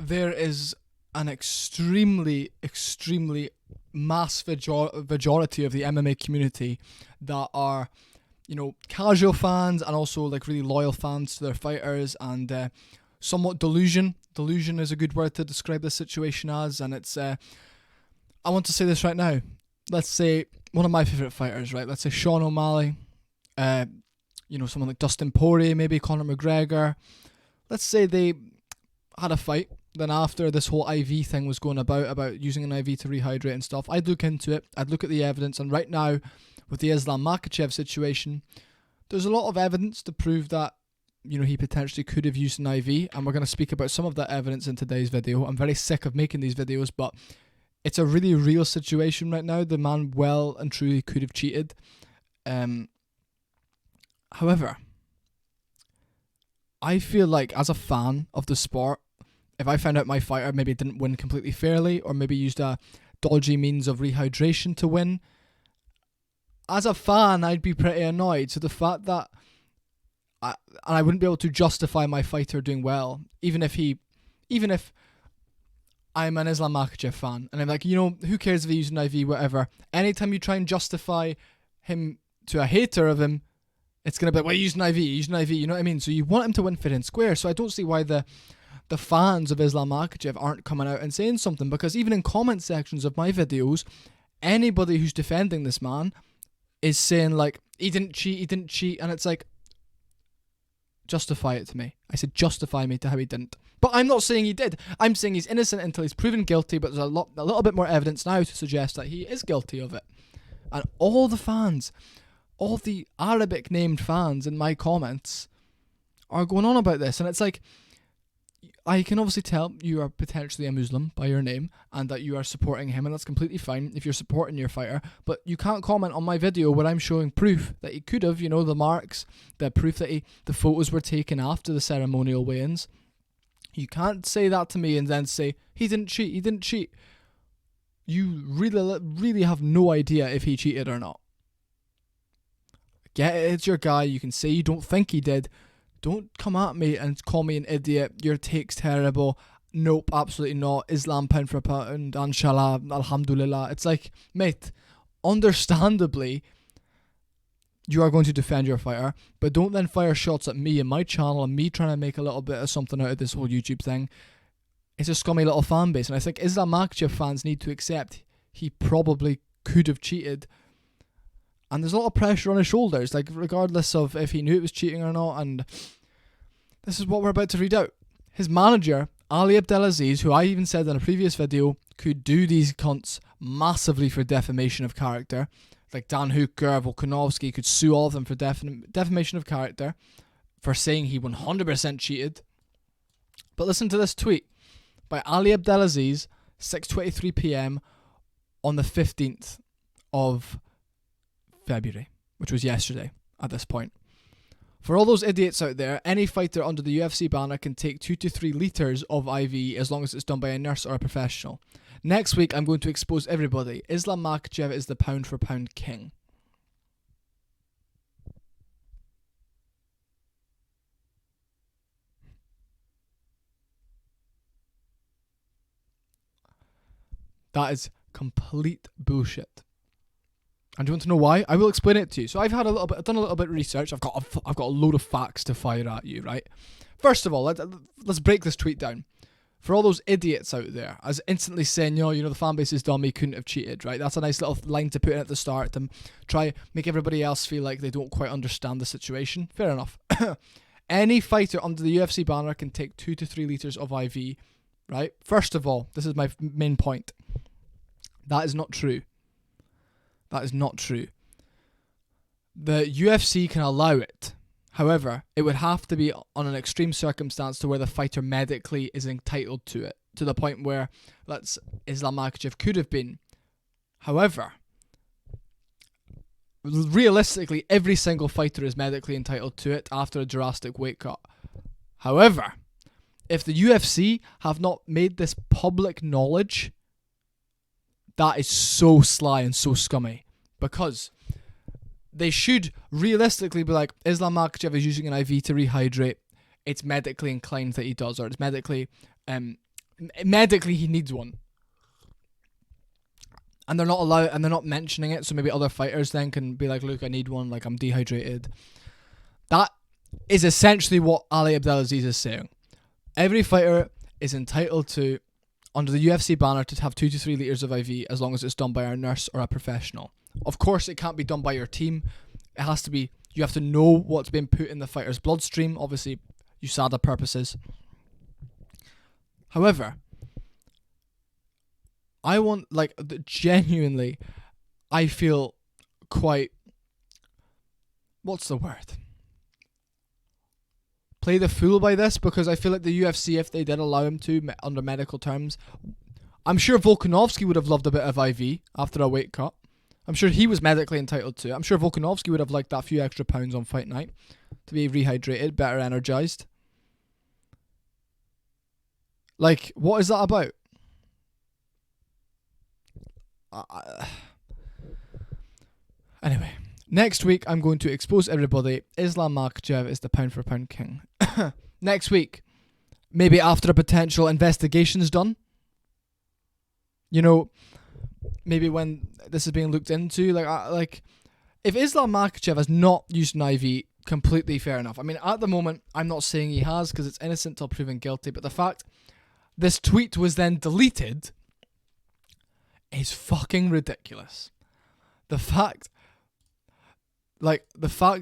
there is an extremely mass majority of the MMA community that are, casual fans and also like really loyal fans to their fighters, and somewhat delusion. Delusion is a good word to describe this situation as, and it's, I want to say this right now. Let's say one of my favourite fighters, right? Let's say Sean O'Malley, someone like Dustin Poirier, maybe Conor McGregor. Let's say they had a fight. Then after this whole IV thing was going about using an IV to rehydrate and stuff, I'd look into it. I'd look at the evidence. And right now, with the Islam Makhachev situation, there's a lot of evidence to prove that, he potentially could have used an IV. And we're going to speak about some of that evidence in today's video. I'm very sick of making these videos, but it's a really real situation right now. The man well and truly could have cheated. However, I feel like as a fan of the sport, if I found out my fighter maybe didn't win completely fairly or maybe used a dodgy means of rehydration to win, as a fan, I'd be pretty annoyed. So the fact that I wouldn't be able to justify my fighter doing well, even if I'm an Islam Makhachev fan, and I'm like, who cares if he used an IV, whatever. Anytime you try and justify him to a hater of him, it's going to be like, well, you used an IV, you know what I mean? So you want him to win fair and square. So I don't see why the fans of Islam Makhachev aren't coming out and saying something, because even in comment sections of my videos, anybody who's defending this man is saying like, he didn't cheat, and it's like, justify it to me. I said justify me to how he didn't. But I'm not saying he did. I'm saying he's innocent until he's proven guilty, but there's a little bit more evidence now to suggest that he is guilty of it. And all the fans, all the Arabic named fans in my comments are going on about this, and it's like, I can obviously tell you are potentially a Muslim by your name and that you are supporting him, and that's completely fine if you're supporting your fighter, but you can't comment on my video where I'm showing proof that he could have, the marks, the proof that the photos were taken after the ceremonial weigh-ins. You can't say that to me and then say, he didn't cheat. You really have no idea if he cheated or not. Get it, it's your guy, you can say you don't think he did. Don't come at me and call me an idiot. Your take's terrible. Nope, absolutely not. Islam pound for pound. Inshallah, alhamdulillah. It's like, mate, understandably, you are going to defend your fighter, but don't then fire shots at me and my channel and me trying to make a little bit of something out of this whole YouTube thing. It's a scummy little fan base, and I think Islam Makhachev fans need to accept he probably could have cheated. And there's a lot of pressure on his shoulders, like regardless of if he knew it was cheating or not. And this is what we're about to read out. His manager, Ali Abdel Azizs, who I even said in a previous video, could do these cunts massively for defamation of character. Like Dan Hooker, Volkanovski, could sue all of them for defamation of character for saying he 100% cheated. But listen to this tweet by Ali Abdel Azizs, 6:23 p.m. on the 15th of February, which was yesterday at this point. For all those idiots out there, any fighter under the UFC banner can take 2 to 3 litres of IV as long as it's done by a nurse or a professional. Next week, I'm going to expose everybody. Islam Makhachev is the pound for pound king. That is complete bullshit. And do you want to know why? I will explain it to you. So I've done a little bit of research. I've got a load of facts to fire at you, right? First of all, let's break this tweet down. For all those idiots out there, as instantly saying, the fan base is dumb, he couldn't have cheated, right? That's a nice little line to put in at the start to try make everybody else feel like they don't quite understand the situation. Fair enough. Any fighter under the UFC banner can take 2 to 3 litres of IV, right? First of all, this is my main point. That is not true. That is not true. The UFC can allow it. However, it would have to be on an extreme circumstance to where the fighter medically is entitled to it, to the point where Islam Makhachev could have been. However, realistically, every single fighter is medically entitled to it after a drastic weight cut. However, if the UFC have not made this public knowledge, that is so sly and so scummy, because they should realistically be like, Islam Makhachev is using an IV to rehydrate. It's medically inclined that he does, or it's medically Medically, he needs one. And they're not allowed, and they're not mentioning it, so maybe other fighters then can be like, look, I need one, like I'm dehydrated. That is essentially what Ali Abdel Azizs is saying. Every fighter is entitled to, under the UFC banner, to have 2 to 3 litres of IV as long as it's done by a nurse or a professional. Of course, it can't be done by your team. It has to be, you have to know what's been put in the fighter's bloodstream, obviously, USADA purposes. However, I want, like, genuinely, I feel quite, what's the word? Play the fool by this, because I feel like the UFC, if they did allow him to, under medical terms, I'm sure Volkanovski would have loved a bit of IV after a weight cut. I'm sure he was medically entitled to it. I'm sure Volkanovski would have liked that few extra pounds on fight night to be rehydrated, better energized. Like, what is that about? Anyway, next week I'm going to expose everybody. Islam Makhachev is the pound for pound king. Next week, maybe after a potential investigation's done. You know, maybe when this is being looked into, like if Islam Makhachev has not used an IV, completely fair enough. I mean, at the moment, I'm not saying he has, because it's innocent till proven guilty, but the fact this tweet was then deleted is fucking ridiculous. The fact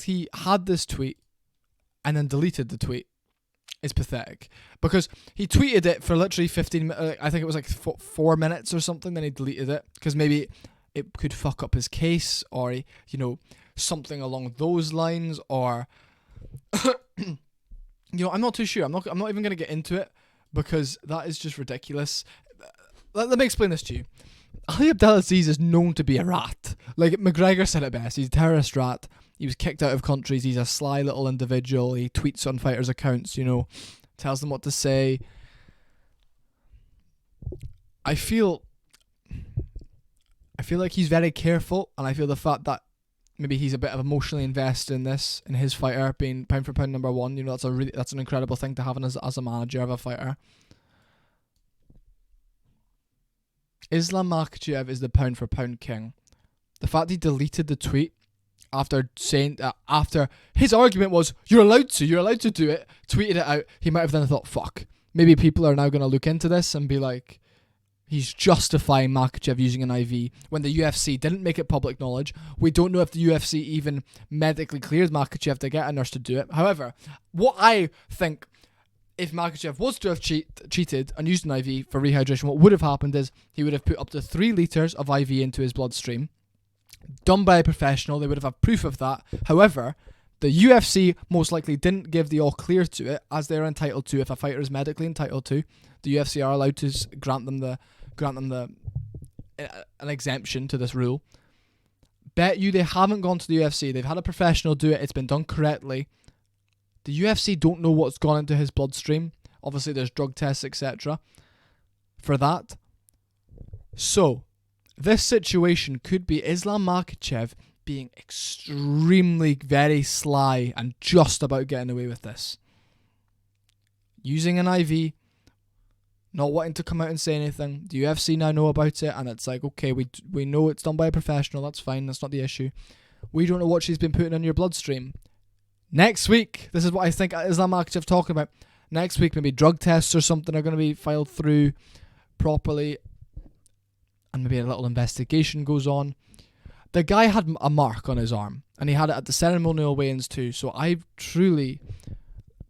he had this tweet and then deleted the tweet is pathetic, because he tweeted it for literally 15 minutes. I think it was like 4 minutes or something. Then he deleted it because maybe it could fuck up his case, or something along those lines, or I'm not too sure. I'm not even gonna get into it, because that is just ridiculous. Let me explain this to you. Ali Abdel Azizs is known to be a rat. Like McGregor said it best, he's a terrorist rat. He was kicked out of countries. He's a sly little individual. He tweets on fighters' accounts, tells them what to say. I feel like he's very careful, and I feel the fact that maybe he's a bit of emotionally invested in this, in his fighter being pound for pound number one. That's an incredible thing to have as a manager of a fighter. Islam Makhachev is the pound for pound king. The fact he deleted the tweet after saying that, after his argument was, you're allowed to do it, tweeted it out, he might have then thought, fuck, maybe people are now going to look into this and be like, he's justifying Makhachev using an IV when the UFC didn't make it public knowledge. We don't know if the UFC even medically cleared Makhachev to get a nurse to do it. However, what I think, if Makhachev was to have cheated and used an IV for rehydration, what would have happened is he would have put up to 3 litres of IV into his bloodstream, done by a professional. They would have had proof of that. However, the UFC most likely didn't give the all clear to it, as they're entitled to. If a fighter is medically entitled to, the UFC are allowed to grant them an exemption to this rule. Bet you they haven't gone to the UFC. They've had a professional do it. It's been done correctly. The UFC don't know what's gone into his bloodstream. Obviously, there's drug tests, etc. for that. So, this situation could be Islam Makhachev being extremely, very sly and just about getting away with this. Using an IV, not wanting to come out and say anything. The UFC now know about it, and it's like, okay, we know it's done by a professional. That's fine. That's not the issue. We don't know what she's been putting in your bloodstream. Next week, this is what I think Islam Makhachev talking about. Next week, maybe drug tests or something are going to be filed through properly, and maybe a little investigation goes on. The guy had a mark on his arm, and he had it at the ceremonial weigh-ins too. So I've truly,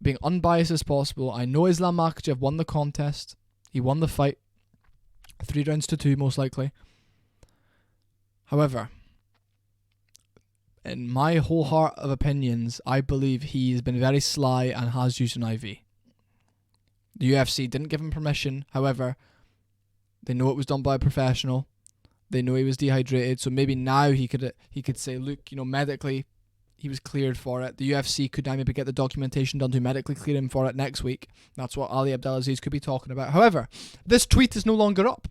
being unbiased as possible, I know Islam Makhachev won the contest. He won the fight, 3 rounds to 2 most likely. However, in my whole heart of opinions, I believe he's been very sly and has used an IV. The UFC didn't give him permission. However, they know it was done by a professional. They know he was dehydrated, so maybe now he could say, look, medically he was cleared for it. The UFC could now maybe get the documentation done to medically clear him for it next week. That's what Ali Abdel Azizs could be talking about. However, this tweet is no longer up.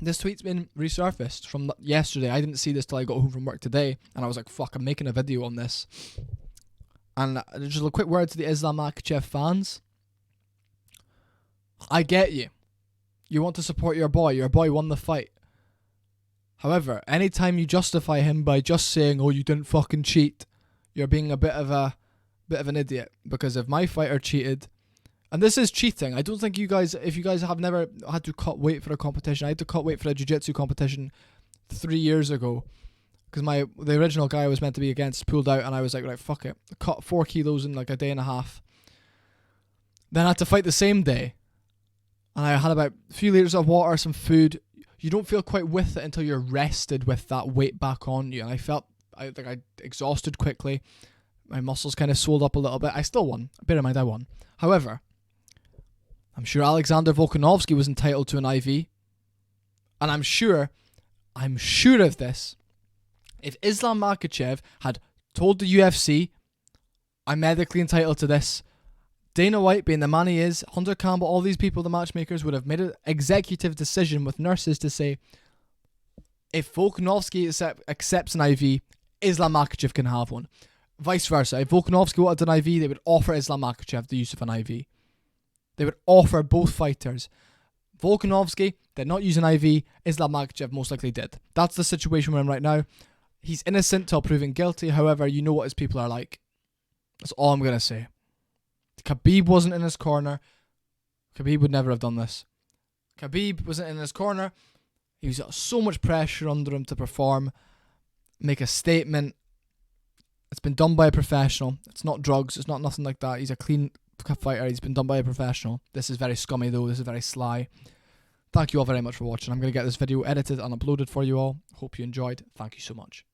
This tweet's been resurfaced from yesterday. I didn't see this till I got home from work today, and I was like, fuck, I'm making a video on this. And just a quick word to the Islam Makhachev fans. I get you. You want to support your boy. Your boy won the fight. However, anytime you justify him by just saying, "Oh, you didn't fucking cheat," you're being a bit of an idiot. Because if my fighter cheated, and this is cheating, I don't think you guys, if you guys have never had to cut weight for a competition, I had to cut weight for a jiu-jitsu competition 3 years ago. Because the original guy I was meant to be against pulled out, and I was like, right, fuck it. Cut 4 kilos in like a day and a half. Then I had to fight the same day. And I had about a few litres of water, some food. You don't feel quite with it until you're rested with that weight back on you. And I felt I exhausted quickly. My muscles kind of swelled up a little bit. I still won. Bear in mind, I won. However, I'm sure Alexander Volkanovski was entitled to an IV. And I'm sure of this. If Islam Makhachev had told the UFC, "I'm medically entitled to this," Dana White, being the man he is, Hunter Campbell, all these people, the matchmakers, would have made an executive decision with nurses to say, if Volkanovski accepts an IV, Islam Makhachev can have one. Vice versa. If Volkanovski wanted an IV, they would offer Islam Makhachev the use of an IV. They would offer both fighters. Volkanovski did not use an IV. Islam Makhachev most likely did. That's the situation we're in right now. He's innocent till proven guilty. However, you know what his people are like. That's all I'm going to say. Khabib wasn't in his corner. Khabib would never have done this. Khabib wasn't in his corner. He was got so much pressure under him to perform, make a statement. It's been done by a professional. It's not drugs. It's not nothing like that. He's a clean fighter. He's been done by a professional. This is very scummy though. This is very sly. Thank you all very much for watching. I'm going to get this video edited and uploaded for you all. Hope you enjoyed. Thank you so much.